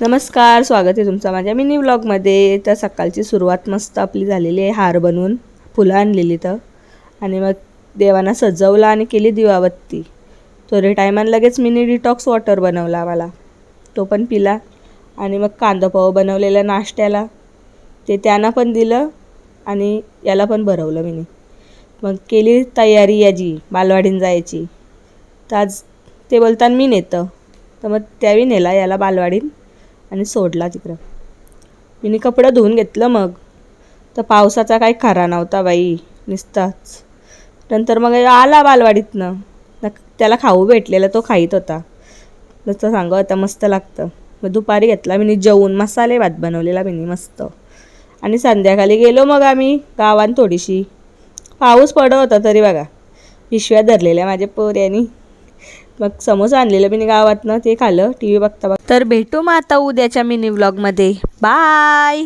नमस्कार, स्वागत आहे तुमचं माझ्या मिनी व्लॉगमध्ये. तर सकाळची सुरुवात मस्त आपली झालेली आहे. हार बनवून फुलं आणलेली तर आणि मग देवांना सजवला आणि केली दिवाबत्ती. थोडे टायमानं लगेच मिनी डिटॉक्स वॉटर बनवला मला, तो पण पिला. आणि मग कांदा पोहा बनवलेला नाश्त्याला, ते त्यांना पण दिलं आणि याला पण भरवलं मिनी. मग केली तयारी याची बालवाडीन जायची. तर आज ते बोलताना मी नेतं, तर मग त्यावेळी नेला याला बालवाडीन आणि सोडला तिकडं. मी कपडं धुवून घेतलं. मग तर पावसाचा काही खरा नव्हता बाई, नुसताच. नंतर मग आला बालवाडीतनं, त्याला खाऊ भेटलेला, तो खाईत होता. नुसतं सांगत होता मस्त लागतं. मग दुपारी घेतला मी जेवून, मसाले भात बनवलेला मी मस्त. आणि संध्याकाळी गेलो मग आम्ही गावात. थोडीशी पाऊस पडत होता तरी बघा पिशव्या धरलेल्या माझ्या पोऱ्यानी. मग समोसा आणलेलं मी गावातनं, ते खाल्लं टी व्ही बघता बघता. तर भेटू मग आता उद्याच्या मिनी व्लॉगमध्ये. बाय.